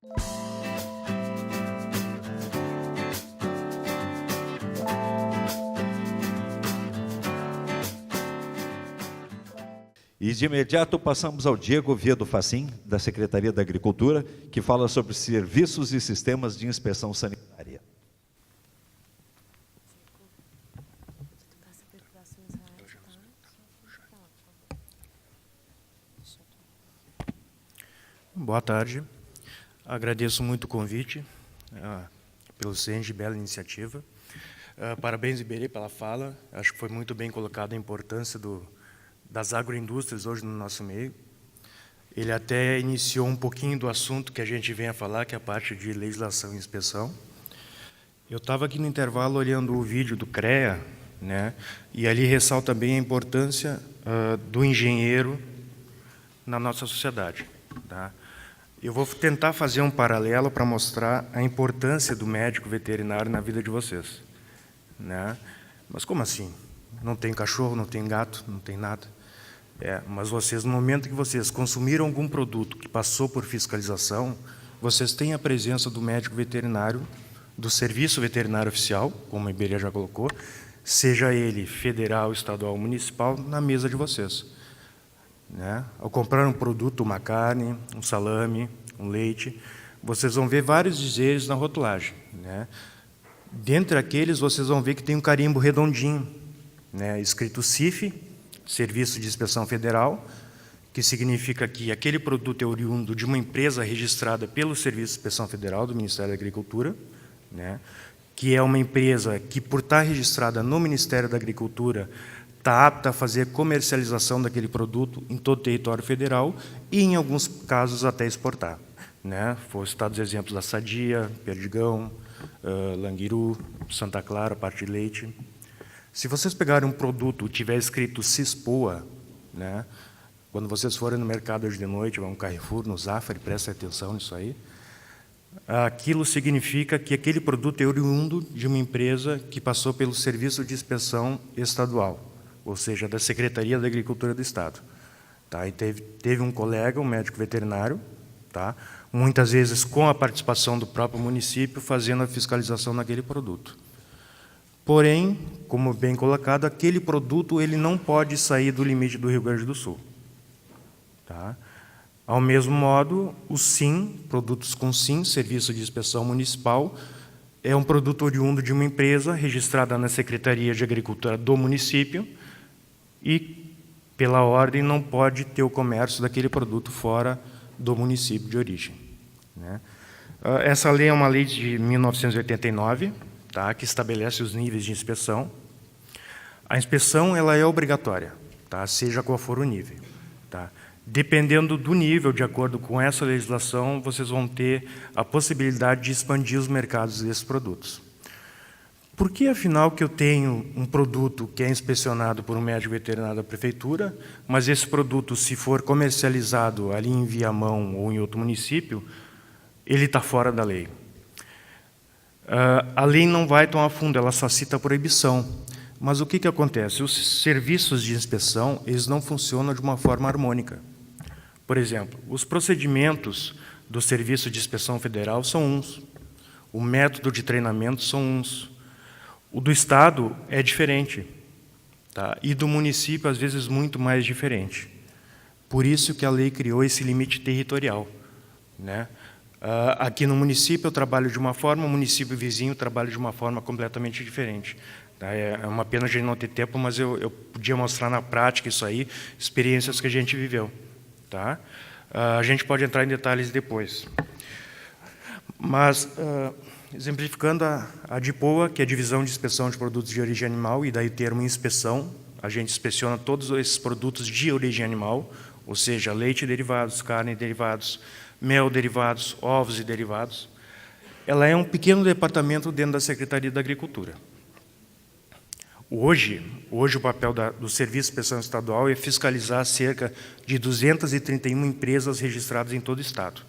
E de imediato passamos ao Diego Viedo Facim, da Secretaria da Agricultura, que fala sobre serviços e sistemas de inspeção sanitária. Boa tarde. Agradeço muito o convite, pelo CENG, bela iniciativa. Parabéns, Iberê, pela fala. Acho que foi muito bem colocada a importância das agroindústrias hoje no nosso meio. Ele até iniciou um pouquinho do assunto que a gente vem a falar, que é a parte de legislação e inspeção. Eu estava aqui no intervalo olhando o vídeo do CREA, né, e ali ressalta bem a importância do engenheiro na nossa sociedade. Tá? Eu vou tentar fazer um paralelo para mostrar a importância do médico veterinário na vida de vocês. Né? Mas como assim? Não tem cachorro, não tem gato, não tem nada. Mas vocês, no momento que vocês consumiram algum produto que passou por fiscalização, vocês têm a presença do médico veterinário, do serviço veterinário oficial, como a Iberê já colocou, seja ele federal, estadual ou municipal, na mesa de vocês. Né? Ao comprar um produto, uma carne, um salame, um leite, vocês vão ver vários dizeres na rotulagem. Né? Dentre aqueles, vocês vão ver que tem um carimbo redondinho, né, escrito CIF, Serviço de Inspeção Federal, que significa que aquele produto é oriundo de uma empresa registrada pelo Serviço de Inspeção Federal do Ministério da Agricultura, né, que é uma empresa que, por estar registrada no Ministério da Agricultura, está apta a fazer comercialização daquele produto em todo o território federal e, em alguns casos, até exportar. Né? Foram citados exemplos da Sadia, Perdigão, Languiru, Santa Clara, parte de leite. Se vocês pegarem um produto e tiver escrito CISPOA, né, quando vocês forem no mercado hoje de noite, vão no Carrefour, no Zafari, prestem atenção nisso aí, aquilo significa que aquele produto é oriundo de uma empresa que passou pelo Serviço de Inspeção Estadual, ou seja, da Secretaria da Agricultura do Estado. Tá? E teve um colega, um médico veterinário, tá? Muitas vezes com a participação do próprio município, fazendo a fiscalização naquele produto. Porém, como bem colocado, aquele produto ele não pode sair do limite do Rio Grande do Sul. Tá? Ao mesmo modo, o SIM, produtos com SIM, Serviço de Inspeção Municipal, é um produto oriundo de uma empresa registrada na Secretaria de Agricultura do município e, pela ordem, não pode ter o comércio daquele produto fora do município de origem. Né? Essa lei é uma lei de 1989, tá, que estabelece os níveis de inspeção. A inspeção ela é obrigatória, tá, seja qual for o nível. Tá. Dependendo do nível, de acordo com essa legislação, vocês vão ter a possibilidade de expandir os mercados desses produtos. Por que, afinal, que eu tenho um produto que é inspecionado por um médico veterinário da prefeitura, mas esse produto, se for comercializado ali em Viamão ou em outro município, ele está fora da lei? A lei não vai tão a fundo, ela só cita a proibição. Mas o que acontece? Os serviços de inspeção eles não funcionam de uma forma harmônica. Por exemplo, os procedimentos do Serviço de Inspeção Federal são uns, o método de treinamento são uns, o do Estado é diferente, tá? E do município, às vezes, muito mais diferente. Por isso que a lei criou esse limite territorial. Né? Aqui no município eu trabalho de uma forma, o município vizinho trabalha de uma forma completamente diferente. É uma pena a gente não ter tempo, mas eu podia mostrar na prática isso aí, experiências que a gente viveu. Tá? A gente pode entrar em detalhes depois. Mas, exemplificando a DIPOA, que é a Divisão de Inspeção de Produtos de Origem Animal, e daí o termo inspeção, a gente inspeciona todos esses produtos de origem animal, ou seja, leite e derivados, carne e derivados, mel derivados, ovos e derivados. Ela é um pequeno departamento dentro da Secretaria da Agricultura. Hoje o papel do Serviço de Inspeção Estadual é fiscalizar cerca de 231 empresas registradas em todo o Estado.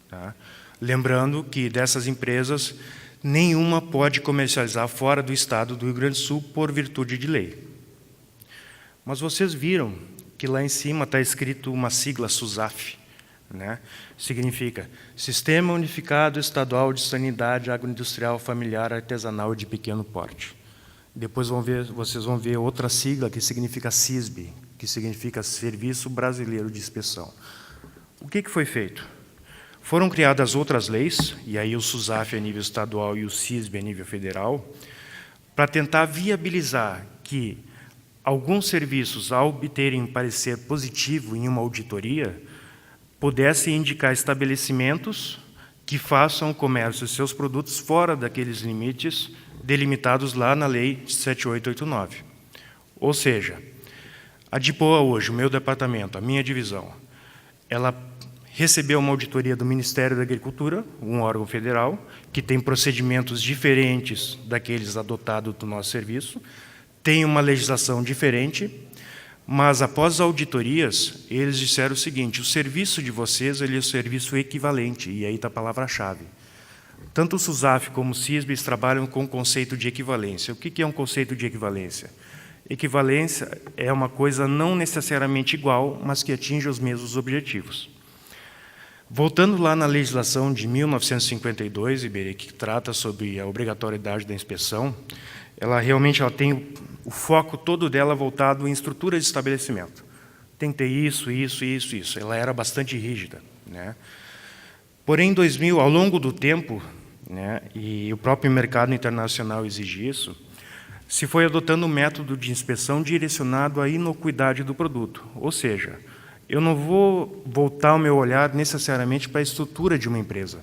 Tá? Lembrando que dessas empresas, nenhuma pode comercializar fora do Estado do Rio Grande do Sul por virtude de lei. Mas vocês viram que lá em cima está escrito uma sigla SUSAF. né? Significa Sistema Unificado Estadual de Sanidade Agroindustrial Familiar Artesanal de Pequeno Porte. Depois vocês vão ver outra sigla que significa SISB, que significa Serviço Brasileiro de Inspeção. O que foi feito? Foram criadas outras leis, e aí o SUSAF a nível estadual e o SISB a nível federal, para tentar viabilizar que alguns serviços, ao obterem parecer positivo em uma auditoria, pudessem indicar estabelecimentos que façam o comércio de seus produtos fora daqueles limites delimitados lá na Lei 7889. Ou seja, a DIPOA hoje, o meu departamento, a minha divisão, ela recebeu uma auditoria do Ministério da Agricultura, um órgão federal, que tem procedimentos diferentes daqueles adotados do nosso serviço, tem uma legislação diferente, mas após auditorias, eles disseram o seguinte: o serviço de vocês ele é o serviço equivalente, e aí está a palavra-chave. Tanto o SUSAF como o SISB trabalham com o conceito de equivalência. O que é um conceito de equivalência? Equivalência é uma coisa não necessariamente igual, mas que atinge os mesmos objetivos. Voltando lá na legislação de 1952, Iberê, que trata sobre a obrigatoriedade da inspeção, ela realmente tem o foco todo dela voltado em estrutura de estabelecimento. Tem que ter isso. Ela era bastante rígida, né? Porém, em 2000, ao longo do tempo, né, e o próprio mercado internacional exige isso, se foi adotando um método de inspeção direcionado à inocuidade do produto. Ou seja, eu não vou voltar o meu olhar necessariamente para a estrutura de uma empresa,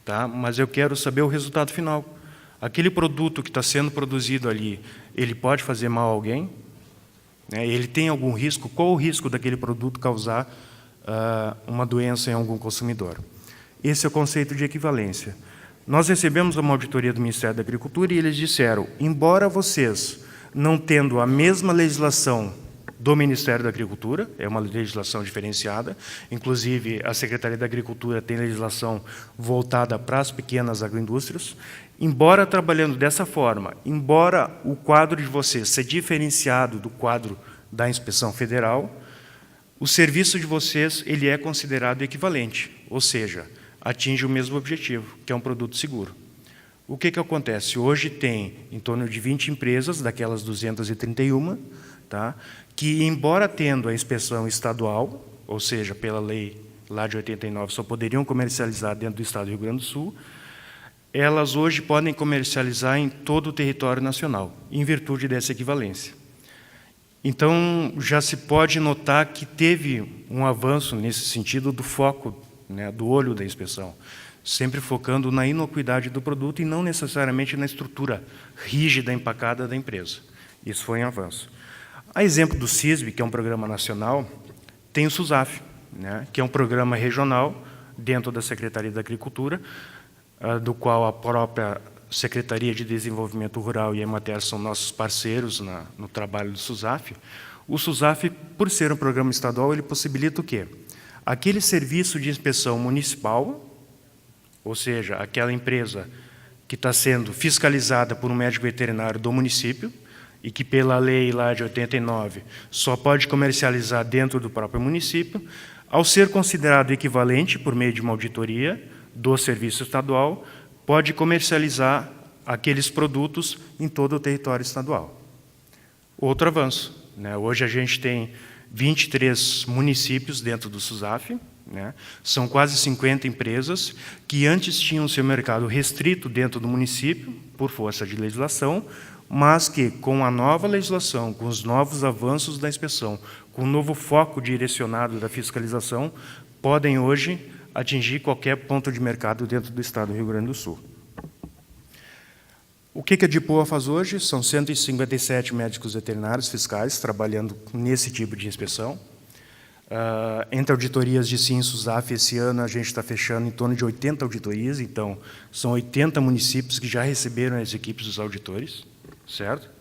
tá? Mas eu quero saber o resultado final. Aquele produto que está sendo produzido ali, ele pode fazer mal a alguém? Ele tem algum risco? Qual o risco daquele produto causar uma doença em algum consumidor? Esse é o conceito de equivalência. Nós recebemos uma auditoria do Ministério da Agricultura e eles disseram, embora vocês, não tendo a mesma legislação do Ministério da Agricultura, é uma legislação diferenciada, inclusive a Secretaria da Agricultura tem legislação voltada para as pequenas agroindústrias, embora trabalhando dessa forma, embora o quadro de vocês seja diferenciado do quadro da Inspeção Federal, o serviço de vocês ele é considerado equivalente, ou seja, atinge o mesmo objetivo, que é um produto seguro. O que acontece? Hoje tem em torno de 20 empresas, daquelas 231, tá? Que, embora tendo a inspeção estadual, ou seja, pela lei lá de 89, só poderiam comercializar dentro do estado do Rio Grande do Sul, elas hoje podem comercializar em todo o território nacional, em virtude dessa equivalência. Então, já se pode notar que teve um avanço nesse sentido do foco, né, do olho da inspeção, sempre focando na inocuidade do produto e não necessariamente na estrutura rígida, empacada da empresa. Isso foi um avanço. A exemplo do SISB, que é um programa nacional, tem o SUSAF, né, que é um programa regional dentro da Secretaria da Agricultura, do qual a própria Secretaria de Desenvolvimento Rural e a Emater são nossos parceiros no trabalho do SUSAF. O SUSAF, por ser um programa estadual, ele possibilita o quê? Aquele serviço de inspeção municipal, ou seja, aquela empresa que está sendo fiscalizada por um médico veterinário do município e que, pela lei lá de 89, só pode comercializar dentro do próprio município, ao ser considerado equivalente por meio de uma auditoria do serviço estadual, pode comercializar aqueles produtos em todo o território estadual. Outro avanço, né? Hoje a gente tem 23 municípios dentro do SUSAF, né? São quase 50 empresas que antes tinham seu mercado restrito dentro do município, por força de legislação, mas que, com a nova legislação, com os novos avanços da inspeção, com o novo foco direcionado da fiscalização, podem hoje atingir qualquer ponto de mercado dentro do estado do Rio Grande do Sul. O que a DIPOA faz hoje? São 157 médicos veterinários fiscais trabalhando nesse tipo de inspeção. Entre auditorias de SIM e SUSAF, esse ano a gente está fechando em torno de 80 auditorias, então são 80 municípios que já receberam as equipes dos auditores, certo?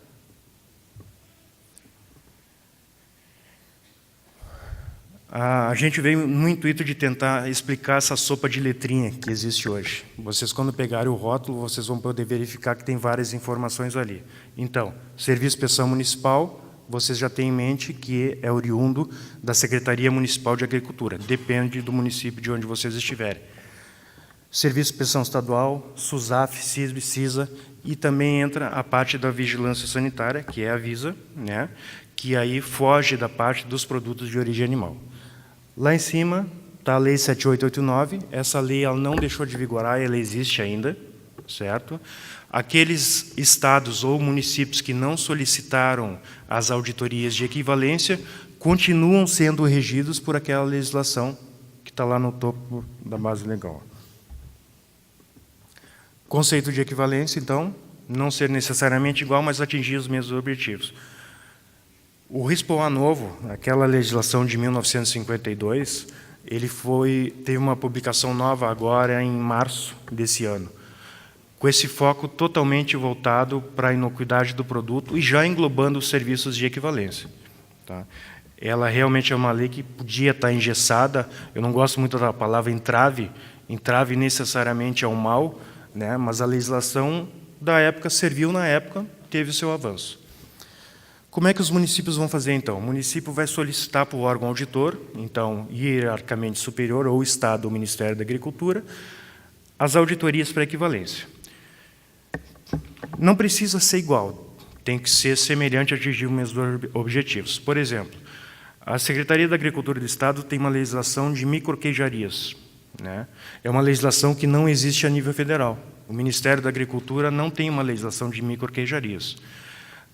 A gente veio no intuito de tentar explicar essa sopa de letrinha que existe hoje. Vocês, quando pegarem o rótulo, vocês vão poder verificar que tem várias informações ali. Então, Serviço de Inspeção Municipal, vocês já têm em mente que é oriundo da Secretaria Municipal de Agricultura, depende do município de onde vocês estiverem. Serviço de Inspeção Estadual, SUSAF, CISB, CISA, e também entra a parte da vigilância sanitária, que é a Visa, né, que aí foge da parte dos produtos de origem animal. Lá em cima está a Lei 7889, essa lei ela não deixou de vigorar, ela existe ainda, certo? Aqueles estados ou municípios que não solicitaram as auditorias de equivalência continuam sendo regidos por aquela legislação que está lá no topo da base legal. Conceito de equivalência, então, não ser necessariamente igual, mas atingir os mesmos objetivos. O RISPOA novo, aquela legislação de 1952, teve uma publicação nova agora em março desse ano, com esse foco totalmente voltado para a inocuidade do produto e já englobando os serviços de equivalência. Tá? Ela realmente é uma lei que podia estar engessada, eu não gosto muito da palavra entrave necessariamente é um mal, né? Mas a legislação da época serviu na época, teve o seu avanço. Como é que os municípios vão fazer, então? O município vai solicitar para o órgão auditor, então, hierarquicamente superior, ou o Estado ou o Ministério da Agricultura, as auditorias para equivalência. Não precisa ser igual, tem que ser semelhante a atingir os mesmos objetivos. Por exemplo, a Secretaria da Agricultura do Estado tem uma legislação de microqueijarias, né? É uma legislação que não existe a nível federal. O Ministério da Agricultura não tem uma legislação de microqueijarias.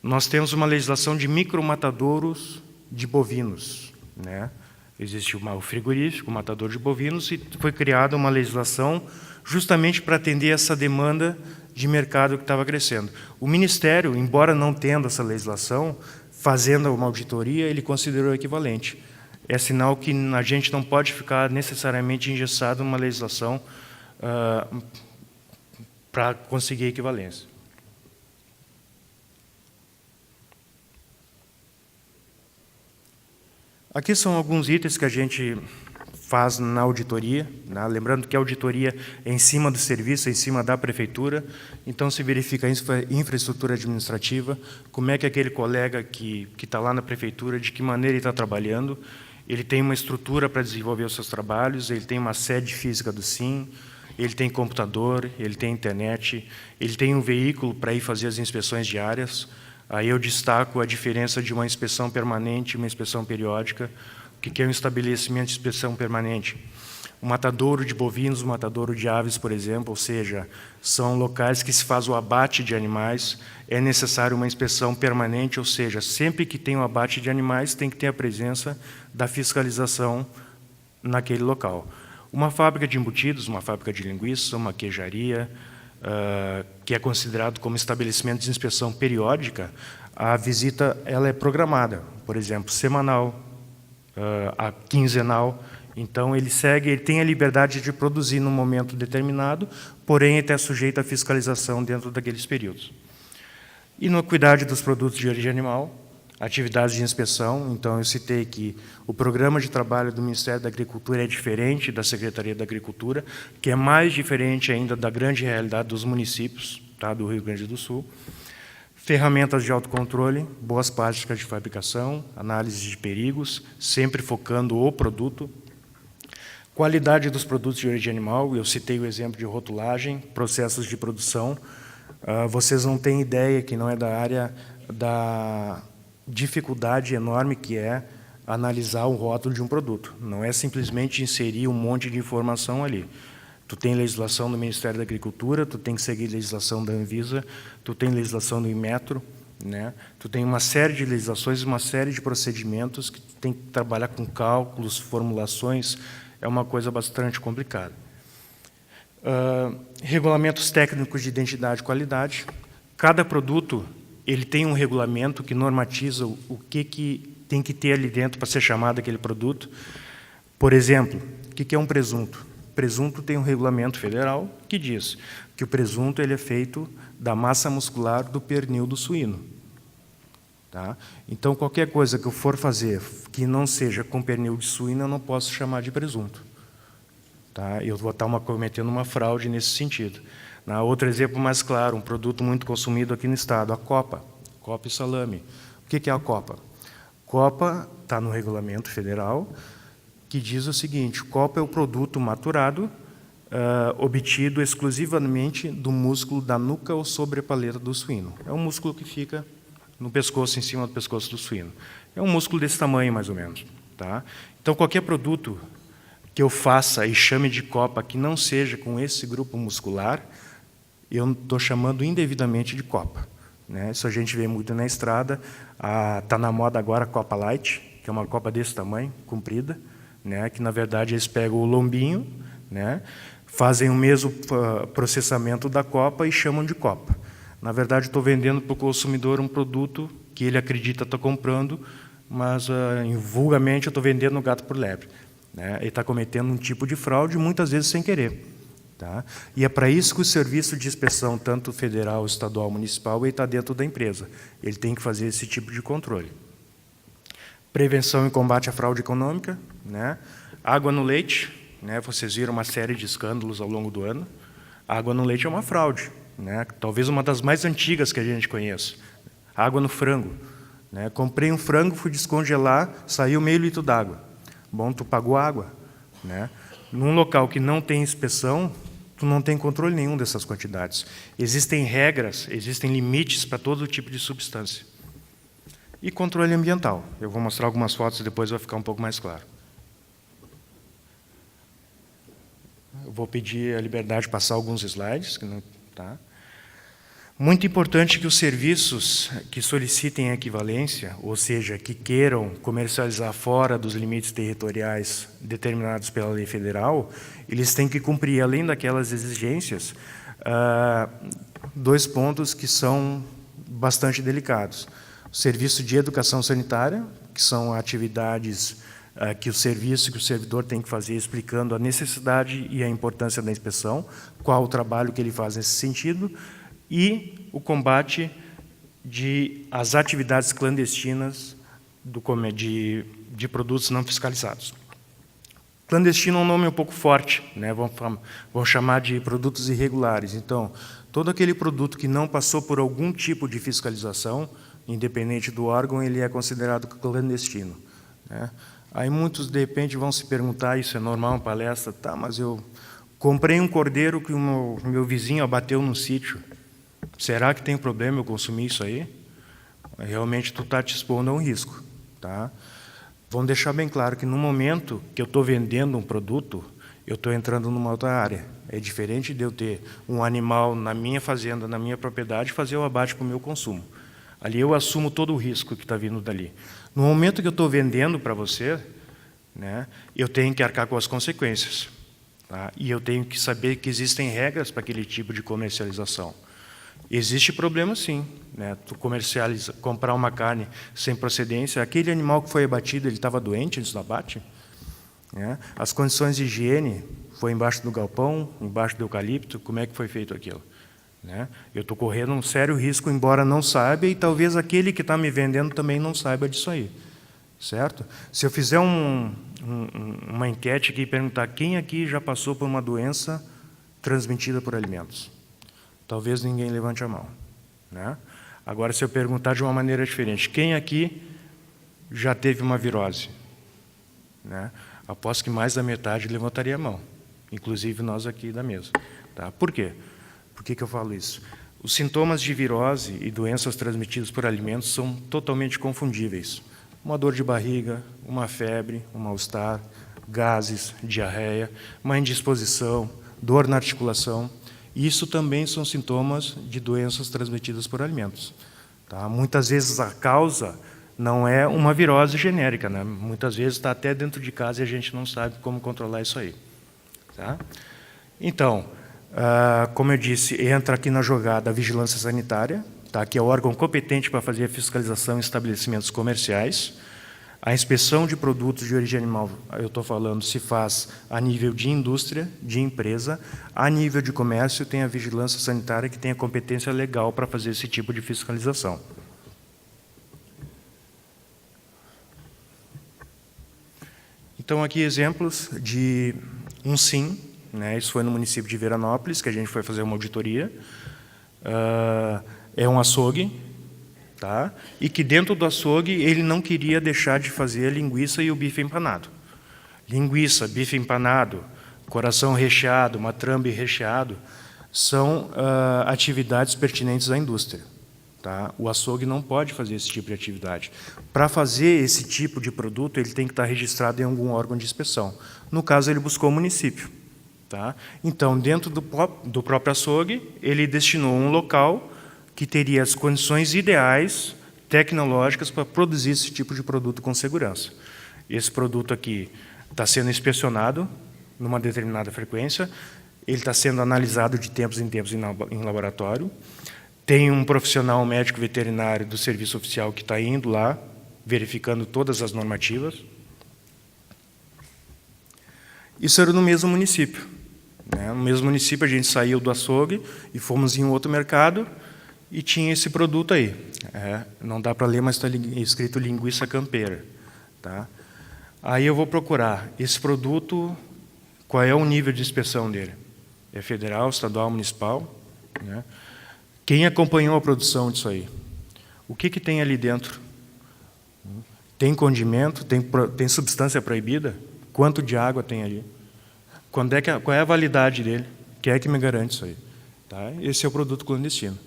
Nós temos uma legislação de micromatadouros de bovinos, né? Existe o frigorífico, o matador de bovinos, e foi criada uma legislação justamente para atender essa demanda de mercado que estava crescendo. O Ministério, embora não tendo essa legislação, fazendo uma auditoria, ele considerou equivalente. É sinal que a gente não pode ficar necessariamente engessado numa legislação para conseguir equivalência. Aqui são alguns itens que a gente faz na auditoria, né? Lembrando que a auditoria é em cima do serviço, é em cima da prefeitura, então se verifica a infraestrutura administrativa, como é que aquele colega que está lá na prefeitura, de que maneira ele está trabalhando, ele tem uma estrutura para desenvolver os seus trabalhos, ele tem uma sede física do SIM, ele tem computador, ele tem internet, ele tem um veículo para ir fazer as inspeções diárias. Aí eu destaco a diferença de uma inspeção permanente e uma inspeção periódica. O que é um estabelecimento de inspeção permanente? O matadouro de bovinos, o matadouro de aves, por exemplo, ou seja, são locais que se faz o abate de animais, é necessário uma inspeção permanente, ou seja, sempre que tem o abate de animais, tem que ter a presença da fiscalização naquele local. Uma fábrica de embutidos, uma fábrica de linguiça, uma queijaria, que é considerado como estabelecimento de inspeção periódica, a visita ela é programada, por exemplo, semanal, a quinzenal. Então, ele tem a liberdade de produzir num momento determinado, porém, ele é sujeito à fiscalização dentro daqueles períodos. Inocuidade dos produtos de origem animal, atividades de inspeção. Então, eu citei que o programa de trabalho do Ministério da Agricultura é diferente da Secretaria da Agricultura, que é mais diferente ainda da grande realidade dos municípios, tá, do Rio Grande do Sul. Ferramentas de autocontrole, boas práticas de fabricação, análise de perigos, sempre focando o produto. Qualidade dos produtos de origem animal, eu citei o exemplo de rotulagem, processos de produção. Vocês não têm ideia, que não é da área, da dificuldade enorme que é analisar o rótulo de um produto. Não é simplesmente inserir um monte de informação ali. Tu tem legislação do Ministério da Agricultura, tu tem que seguir legislação da Anvisa, tu tem legislação do Inmetro, né? Tu tem uma série de legislações, uma série de procedimentos que tu tem que trabalhar com cálculos, formulações, é uma coisa bastante complicada. Regulamentos técnicos de identidade e qualidade. Cada produto ele tem um regulamento que normatiza o que tem que ter ali dentro para ser chamado aquele produto. Por exemplo, o que é um presunto? Presunto tem um regulamento federal que diz que o presunto ele é feito da massa muscular do pernil do suíno. Tá? Então, qualquer coisa que eu for fazer que não seja com pernil de suíno, eu não posso chamar de presunto. Tá? Eu vou estar cometendo uma fraude nesse sentido. Outro exemplo mais claro, um produto muito consumido aqui no estado, a copa e salame. O que é a Copa? Copa está no regulamento federal, que diz o seguinte: Copa é o produto maturado obtido exclusivamente do músculo da nuca ou sobrepaleta do suíno. É um músculo que fica no pescoço, em cima do pescoço do suíno. É um músculo desse tamanho, mais ou menos. Tá? Então, qualquer produto que eu faça e chame de Copa que não seja com esse grupo muscular, eu estou chamando indevidamente de Copa. Né? Isso a gente vê muito na estrada. Está na moda agora a Copa Light, que é uma copa desse tamanho, comprida, né? Que, na verdade, eles pegam o lombinho, né? Fazem o mesmo processamento da copa e chamam de Copa. Na verdade, estou vendendo para o consumidor um produto que ele acredita estar comprando, mas, vulgarmente, eu estou vendendo o gato por lebre. Né? Ele está cometendo um tipo de fraude, muitas vezes sem querer. Tá? E é para isso que o serviço de inspeção, tanto federal, estadual, municipal, ele está dentro da empresa. Ele tem que fazer esse tipo de controle. Prevenção e combate à fraude econômica. Né? Água no leite. Né? Vocês viram uma série de escândalos ao longo do ano. Água no leite é uma fraude. Né? Talvez uma das mais antigas que a gente conheça. Água no frango. Né? Comprei um frango, fui descongelar, saiu meio litro d'água. Bom, tu pagou água. Né? Num local que não tem inspeção, tu não tem controle nenhum dessas quantidades. Existem regras, existem limites para todo tipo de substância. E controle ambiental. Eu vou mostrar algumas fotos e depois vai ficar um pouco mais claro. Eu vou pedir a liberdade de passar alguns slides. Tá? Muito importante que os serviços que solicitem equivalência, ou seja, que queiram comercializar fora dos limites territoriais determinados pela lei federal, eles têm que cumprir, além daquelas exigências, 2 pontos que são bastante delicados. O serviço de educação sanitária, que são atividades que o servidor tem que fazer explicando a necessidade e a importância da inspeção, qual o trabalho que ele faz nesse sentido, e o combate às atividades clandestinas de produtos não fiscalizados. Clandestino é um nome um pouco forte, né? Vamos chamar de produtos irregulares. Então, todo aquele produto que não passou por algum tipo de fiscalização, independente do órgão, ele é considerado clandestino. Né? Aí muitos, de repente, vão se perguntar, isso é normal, uma palestra, tá, mas eu comprei um cordeiro que o meu vizinho abateu no sítio. Será que tem problema eu consumir isso aí? Realmente tu está te expondo a um risco. Tá? Vamos deixar bem claro que no momento que eu estou vendendo um produto, eu estou entrando numa outra área. É diferente de eu ter um animal na minha fazenda, na minha propriedade, e fazer o abate para o meu consumo. Ali eu assumo todo o risco que está vindo dali. No momento que eu estou vendendo para você, né, eu tenho que arcar com as consequências. Tá? E eu tenho que saber que existem regras para aquele tipo de comercialização. Existe problema, sim. Né? Tu comprar uma carne sem procedência, aquele animal que foi abatido, ele estava doente antes do abate? Né? As condições de higiene, foi embaixo do galpão, embaixo do eucalipto, como é que foi feito aquilo? Né? Eu estou correndo um sério risco, embora não saiba, e talvez aquele que está me vendendo também não saiba disso aí. Certo? Se eu fizer uma enquete aqui e perguntar quem aqui já passou por uma doença transmitida por alimentos, talvez ninguém levante a mão. Né? Agora, se eu perguntar de uma maneira diferente, quem aqui já teve uma virose? Né? Aposto que mais da metade levantaria a mão, inclusive nós aqui da mesa. Tá? Por quê? Por que eu falo isso? Os sintomas de virose e doenças transmitidas por alimentos são totalmente confundíveis. Uma dor de barriga, uma febre, um mal-estar, gases, diarreia, uma indisposição, dor na articulação. Isso também são sintomas de doenças transmitidas por alimentos. Tá? Muitas vezes a causa não é uma virose genérica. Né? Muitas vezes está até dentro de casa e a gente não sabe como controlar isso aí. Tá? Então, como eu disse, entra aqui na jogada a vigilância sanitária, tá? Que é o órgão competente para fazer a fiscalização em estabelecimentos comerciais. A inspeção de produtos de origem animal, eu estou falando, se faz a nível de indústria, de empresa. A nível de comércio, tem a vigilância sanitária, que tem a competência legal para fazer esse tipo de fiscalização. Então, aqui exemplos de um SIM, né? Isso foi no município de Veranópolis, que a gente foi fazer uma auditoria. É um açougue, tá? E que dentro do açougue ele não queria deixar de fazer a linguiça e o bife empanado. Linguiça, bife empanado, coração recheado, matrambe recheado, são atividades pertinentes à indústria. Tá? O açougue não pode fazer esse tipo de atividade. Para fazer esse tipo de produto, ele tem que estar registrado em algum órgão de inspeção. No caso, ele buscou o município. Tá? Então, dentro do próprio açougue, ele destinou um local que teria as condições ideais, tecnológicas, para produzir esse tipo de produto com segurança. Esse produto aqui está sendo inspecionado numa determinada frequência, ele está sendo analisado de tempos em tempos em laboratório, tem um profissional médico veterinário do serviço oficial que está indo lá, verificando todas as normativas. Isso era no mesmo município. Né? No mesmo município, a gente saiu do açougue e fomos em um outro mercado e tinha esse produto aí. Não dá para ler, mas está escrito linguiça campeira. Tá? Aí eu vou procurar esse produto, qual é o nível de inspeção dele. É federal, estadual, municipal? Né? Quem acompanhou a produção disso aí? O que tem ali dentro? Tem condimento? Tem substância proibida? Quanto de água tem ali? Qual é a validade dele? Quem é que me garante isso aí? Tá? Esse é o produto clandestino.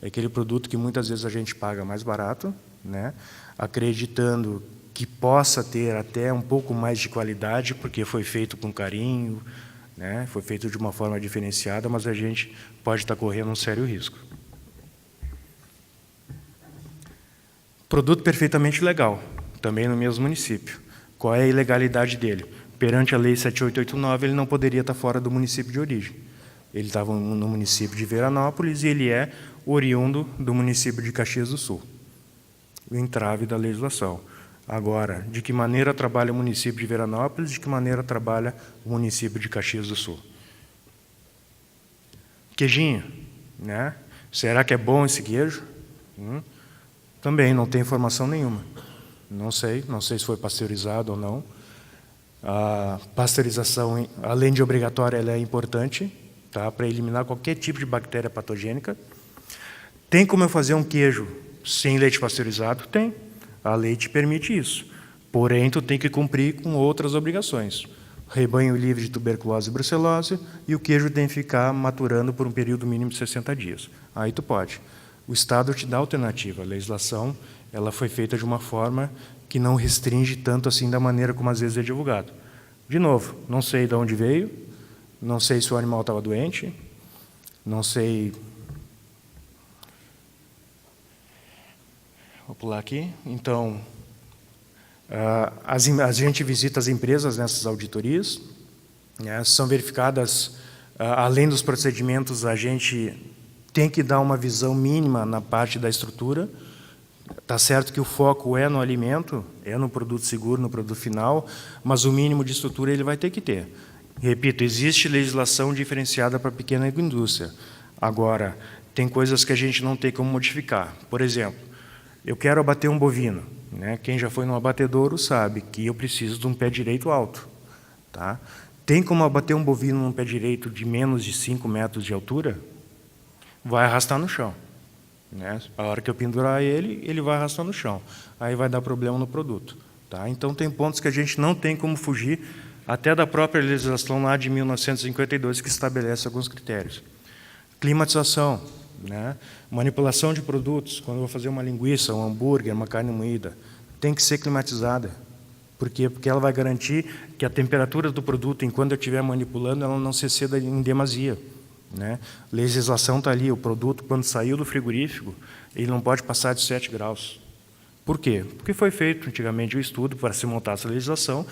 É aquele produto que muitas vezes a gente paga mais barato, né? Acreditando que possa ter até um pouco mais de qualidade, porque foi feito com carinho, né? Foi feito de uma forma diferenciada, mas a gente pode estar correndo um sério risco. Produto perfeitamente legal, também no mesmo município. Qual é a ilegalidade dele? Perante a Lei 7889, ele não poderia estar fora do município de origem. Ele estava no município de Veranópolis e ele é oriundo do município de Caxias do Sul. O entrave da legislação. Agora, de que maneira trabalha o município de Veranópolis, de que maneira trabalha o município de Caxias do Sul? Queijinho, né? Será que é bom esse queijo? Também não tem informação nenhuma. Não sei se foi pasteurizado ou não. A pasteurização, além de obrigatória, ela é importante, tá? Para eliminar qualquer tipo de bactéria patogênica. Tem como eu fazer um queijo sem leite pasteurizado? Tem. A lei te permite isso. Porém, tu tem que cumprir com outras obrigações. Rebanho livre de tuberculose e brucelose, e o queijo tem que ficar maturando por um período mínimo de 60 dias. Aí tu pode. O Estado te dá alternativa. A legislação ela foi feita de uma forma que não restringe tanto assim da maneira como às vezes é divulgado. De novo, não sei de onde veio, não sei se o animal estava doente, não sei... Vou pular aqui. Então, a gente visita as empresas nessas auditorias, né, são verificadas, além dos procedimentos, a gente tem que dar uma visão mínima na parte da estrutura. Está certo que o foco é no alimento, é no produto seguro, no produto final, mas o mínimo de estrutura ele vai ter que ter. Repito, existe legislação diferenciada para a pequena indústria. Agora, tem coisas que a gente não tem como modificar. Por exemplo, eu quero abater um bovino. Né? Quem já foi no abatedouro sabe que eu preciso de um pé direito alto. Tá? Tem como abater um bovino num pé direito de menos de 5 metros de altura? Vai arrastar no chão. Né? A hora que eu pendurar ele, ele vai arrastar no chão. Aí vai dar problema no produto. Tá? Então, tem pontos que a gente não tem como fugir, até da própria legislação lá de 1952, que estabelece alguns critérios. Climatização, né? Manipulação de produtos. Quando eu vou fazer uma linguiça, um hambúrguer, uma carne moída, tem que ser climatizada. Por quê? Porque ela vai garantir que a temperatura do produto, enquanto eu estiver manipulando, ela não se exceda em demasia. Né? Legislação está ali, o produto, quando saiu do frigorífico, ele não pode passar de 7 graus. Por quê? Porque foi feito antigamente um estudo para se montar essa legislação,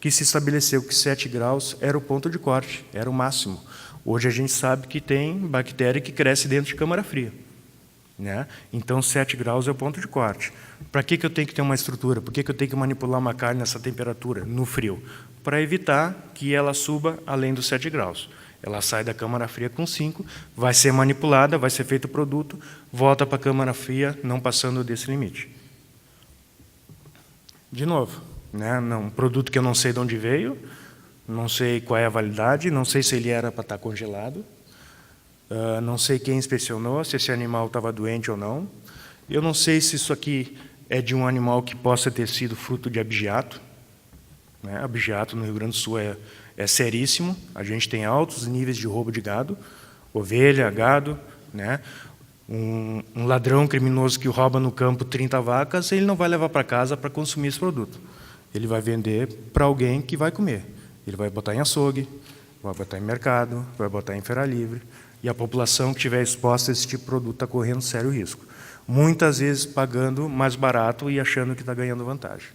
que se estabeleceu que 7 graus era o ponto de corte, era o máximo. Hoje a gente sabe que tem bactéria que cresce dentro de câmara fria. Né? Então, 7 graus é o ponto de corte. Para que eu tenho que ter uma estrutura? Por que eu tenho que manipular uma carne nessa temperatura, no frio? Para evitar que ela suba além dos 7 graus. Ela sai da câmara fria com 5, vai ser manipulada, vai ser feito o produto, volta para a câmara fria, não passando desse limite. De novo, né? Um produto que eu não sei de onde veio, não sei qual é a validade, não sei se ele era para estar congelado, não sei quem inspecionou, se esse animal estava doente ou não. Eu não sei se isso aqui é de um animal que possa ter sido fruto de abigeato, né? Abigeato no Rio Grande do Sul é seríssimo. A gente tem altos níveis de roubo de gado, ovelha, gado, né? Um ladrão criminoso que rouba no campo 30 vacas, ele não vai levar para casa para consumir esse produto. Ele vai vender para alguém que vai comer. Ele vai botar em açougue, vai botar em mercado, vai botar em feira livre. E a população que estiver exposta a esse tipo de produto está correndo sério risco. Muitas vezes pagando mais barato e achando que está ganhando vantagem.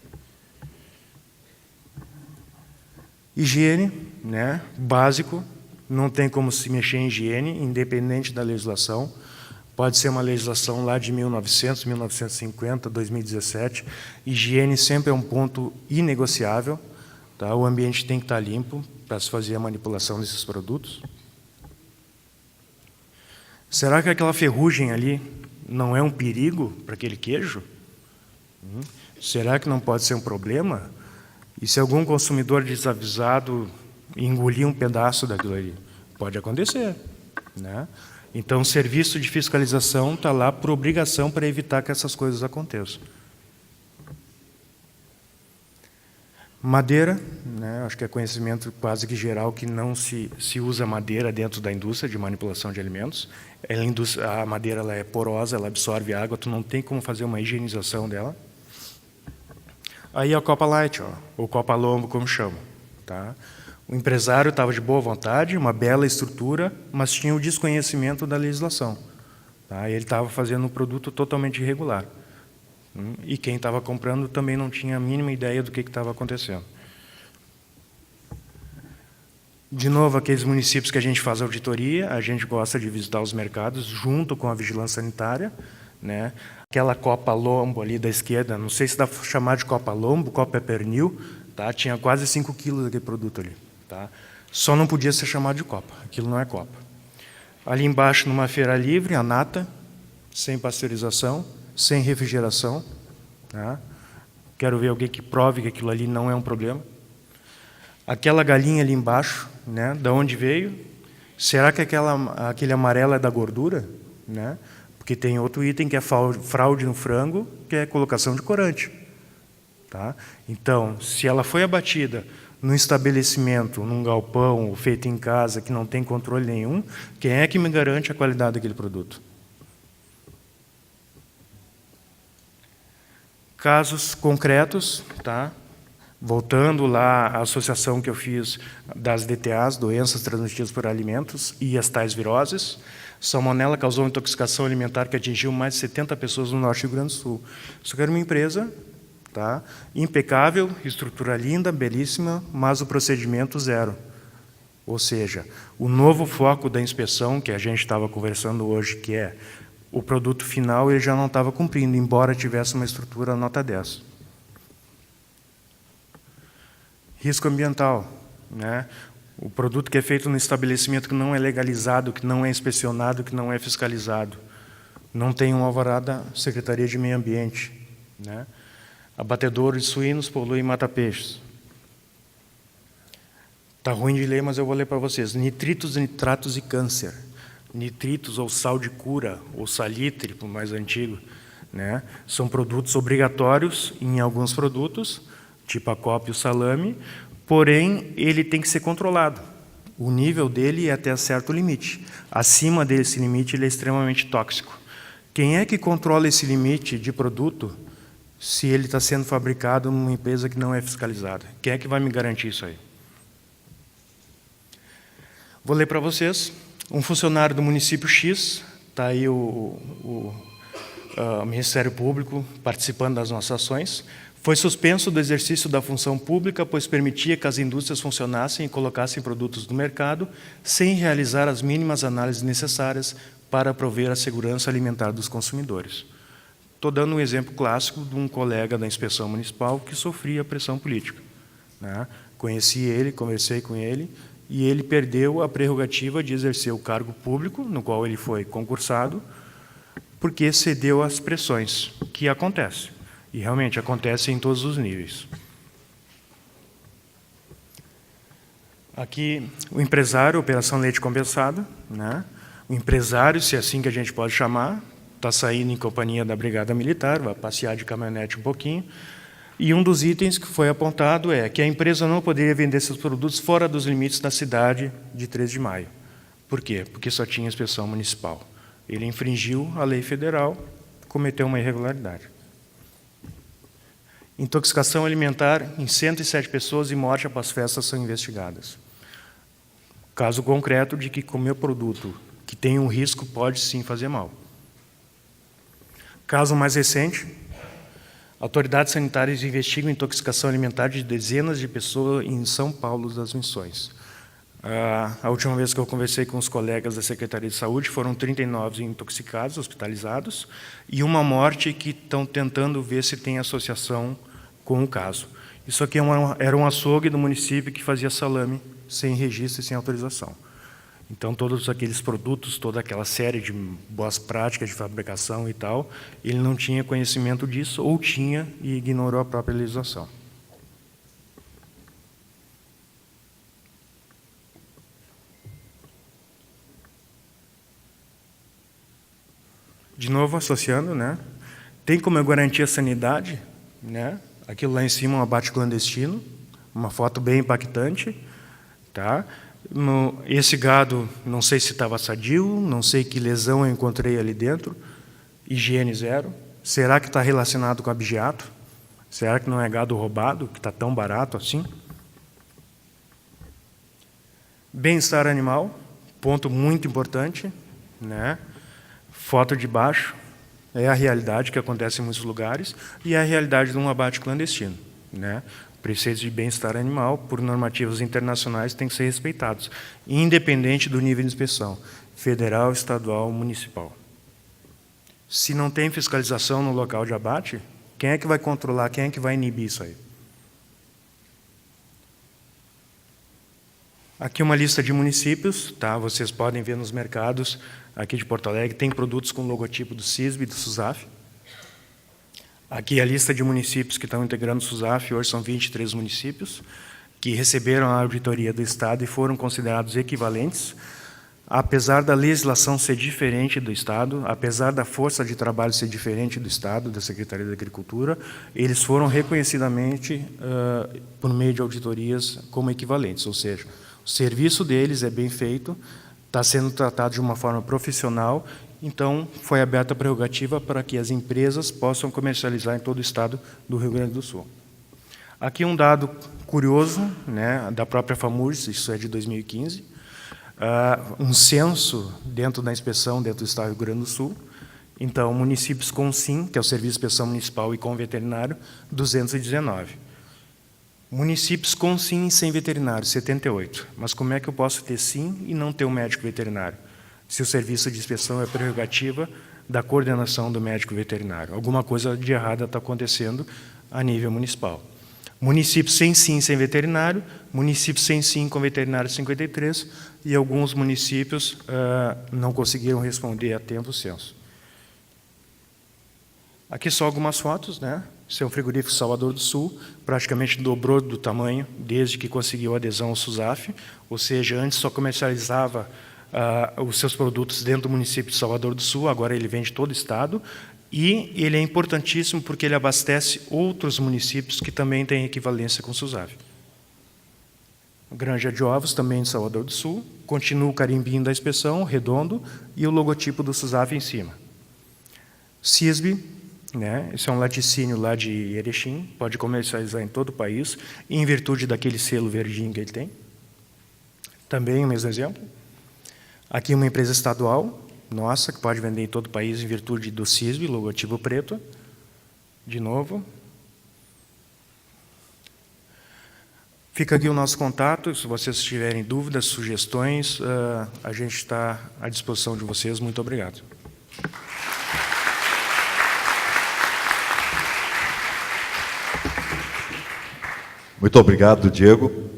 Higiene, né? Básico, não tem como se mexer em higiene, independente da legislação. Pode ser uma legislação lá de 1900, 1950, 2017. Higiene sempre é um ponto inegociável. Tá? O ambiente tem que estar limpo para se fazer a manipulação desses produtos. Será que aquela ferrugem ali não é um perigo para aquele queijo? Será que não pode ser um problema? E se algum consumidor desavisado engolir um pedaço daquilo ali? Pode acontecer, né? Então, o serviço de fiscalização está lá por obrigação para evitar que essas coisas aconteçam. Madeira, né, acho que é conhecimento quase que geral que não se usa madeira dentro da indústria de manipulação de alimentos. A madeira ela é porosa, ela absorve água, tu não tem como fazer uma higienização dela. Aí a Copa Light, ou Copa Lombo, como chamam. Tá? O empresário estava de boa vontade, uma bela estrutura, mas tinha o desconhecimento da legislação. Tá? Ele estava fazendo um produto totalmente irregular. E quem estava comprando também não tinha a mínima ideia do que estava acontecendo. De novo, aqueles municípios que a gente faz auditoria, a gente gosta de visitar os mercados junto com a vigilância sanitária, né? Aquela Copa Lombo ali da esquerda, não sei se dá para chamar de Copa Lombo, Copa Pernil, tá? Tinha quase 5 quilos daquele produto ali. Tá? Só não podia ser chamado de Copa, aquilo não é Copa. Ali embaixo, numa feira livre, a nata, sem pasteurização, sem refrigeração. Tá? Quero ver alguém que prove que aquilo ali não é um problema. Aquela galinha ali embaixo, né? Da onde veio? Será que aquele amarelo é da gordura? Né? Porque tem outro item que é fraude no frango, que é colocação de corante. Tá? Então, se ela foi abatida num estabelecimento, num galpão, ou feito em casa, que não tem controle nenhum, quem é que me garante a qualidade daquele produto? Casos concretos, tá? Voltando lá à associação que eu fiz das DTAs, doenças transmitidas por alimentos, e as tais viroses. Salmonela causou intoxicação alimentar que atingiu mais de 70 pessoas no norte do Rio Grande do Sul. Isso era uma empresa, tá? Impecável, estrutura linda, belíssima, mas o procedimento zero. Ou seja, o novo foco da inspeção, que a gente estava conversando hoje, que é o produto final, ele já não estava cumprindo, embora tivesse uma estrutura nota 10. Risco ambiental, né? O produto que é feito no estabelecimento que não é legalizado, que não é inspecionado, que não é fiscalizado. Não tem um alvará da Secretaria de Meio Ambiente, né? Abatedouro de suínos polui e mata peixes. Está ruim de ler, mas eu vou ler para vocês. Nitritos, nitratos e câncer. Nitritos, ou sal de cura, ou salitre, para o mais antigo, né? São produtos obrigatórios em alguns produtos, tipo a copa e o salame, porém, ele tem que ser controlado. O nível dele é até certo limite. Acima desse limite, ele é extremamente tóxico. Quem é que controla esse limite de produto se ele está sendo fabricado numa empresa que não é fiscalizada? Quem é que vai me garantir isso aí? Vou ler para vocês. Um funcionário do município X, está aí o Ministério Público participando das nossas ações, foi suspenso do exercício da função pública, pois permitia que as indústrias funcionassem e colocassem produtos no mercado sem realizar as mínimas análises necessárias para prover a segurança alimentar dos consumidores. Estou dando um exemplo clássico de um colega da inspeção municipal que sofria pressão política, né? Conheci ele, conversei com ele, e ele perdeu a prerrogativa de exercer o cargo público, no qual ele foi concursado, porque cedeu às pressões, que acontecem. E realmente acontece em todos os níveis. Aqui, o empresário, operação leite compensado, né? O empresário, se é assim que a gente pode chamar, está saindo em companhia da Brigada Militar, vai passear de caminhonete um pouquinho. E um dos itens que foi apontado é que a empresa não poderia vender seus produtos fora dos limites da cidade de 3 de maio. Por quê? Porque só tinha inspeção municipal. Ele infringiu a lei federal, cometeu uma irregularidade. Intoxicação alimentar em 107 pessoas e morte após festas são investigadas. Caso concreto de que comer produto que tem um risco pode sim fazer mal. Caso mais recente, autoridades sanitárias investigam intoxicação alimentar de dezenas de pessoas em São Paulo das Missões. A última vez que eu conversei com os colegas da Secretaria de Saúde, foram 39 intoxicados, hospitalizados, e uma morte que estão tentando ver se tem associação com o caso. Isso aqui era um açougue do município que fazia salame sem registro e sem autorização. Então, todos aqueles produtos, toda aquela série de boas práticas de fabricação e tal, ele não tinha conhecimento disso, ou tinha e ignorou a própria legislação. De novo, associando, né? Tem como eu garantir a sanidade, né? Aquilo lá em cima, um abate clandestino, uma foto bem impactante, tá? Esse gado, não sei se estava sadio, não sei que lesão eu encontrei ali dentro, higiene zero. Será que está relacionado com abigeato? Será que não é gado roubado, que está tão barato assim? Bem-estar animal, ponto muito importante, né? Foto de baixo, é a realidade que acontece em muitos lugares e é a realidade de um abate clandestino, né? Preceitos de bem-estar animal, por normativas internacionais, têm que ser respeitados, independente do nível de inspeção, federal, estadual, municipal. Se não tem fiscalização no local de abate, quem é que vai controlar, quem é que vai inibir isso aí? Aqui uma lista de municípios, tá? Vocês podem ver nos mercados aqui de Porto Alegre, tem produtos com logotipo do CISB e do SUSAF. Aqui a lista de municípios que estão integrando o SUSAF, hoje são 23 municípios, que receberam a auditoria do Estado e foram considerados equivalentes. Apesar da legislação ser diferente do Estado, apesar da força de trabalho ser diferente do Estado, da Secretaria da Agricultura, eles foram reconhecidamente, por meio de auditorias, como equivalentes, ou seja, o serviço deles é bem feito, está sendo tratado de uma forma profissional, então foi aberta a prerrogativa para que as empresas possam comercializar em todo o estado do Rio Grande do Sul. Aqui um dado curioso, né, da própria FAMURS, isso é de 2015, um censo dentro da inspeção dentro do estado do Rio Grande do Sul. Então, municípios com SIM, que é o Serviço de Inspeção Municipal, e com veterinário, 219. Municípios com SIM e sem veterinário, 78. Mas como é que eu posso ter SIM e não ter um médico veterinário? Se o serviço de inspeção é prerrogativa da coordenação do médico veterinário. Alguma coisa de errada está acontecendo a nível municipal. Municípios sem SIM, sem veterinário, municípios sem SIM com veterinário, 53, e alguns municípios não conseguiram responder a tempo o censo. Aqui só algumas fotos, né? Esse é um frigorífico Salvador do Sul, praticamente dobrou do tamanho desde que conseguiu adesão ao SUSAF, ou seja, antes só comercializava os seus produtos dentro do município de Salvador do Sul, agora ele vende todo o estado, e ele é importantíssimo porque ele abastece outros municípios que também têm equivalência com o SUSAF. Granja de Ovos, também de Salvador do Sul, continua o carimbinho da inspeção, redondo, e o logotipo do SUSAF em cima. CISB, né? Esse é um laticínio lá de Erechim, pode comercializar em todo o país, em virtude daquele selo verdinho que ele tem. Também o mesmo exemplo. Aqui uma empresa estadual, nossa, que pode vender em todo o país em virtude do CISB, logotipo preto. De novo. Fica aqui o nosso contato, se vocês tiverem dúvidas, sugestões, a gente está à disposição de vocês. Muito obrigado. Muito obrigado, Diego.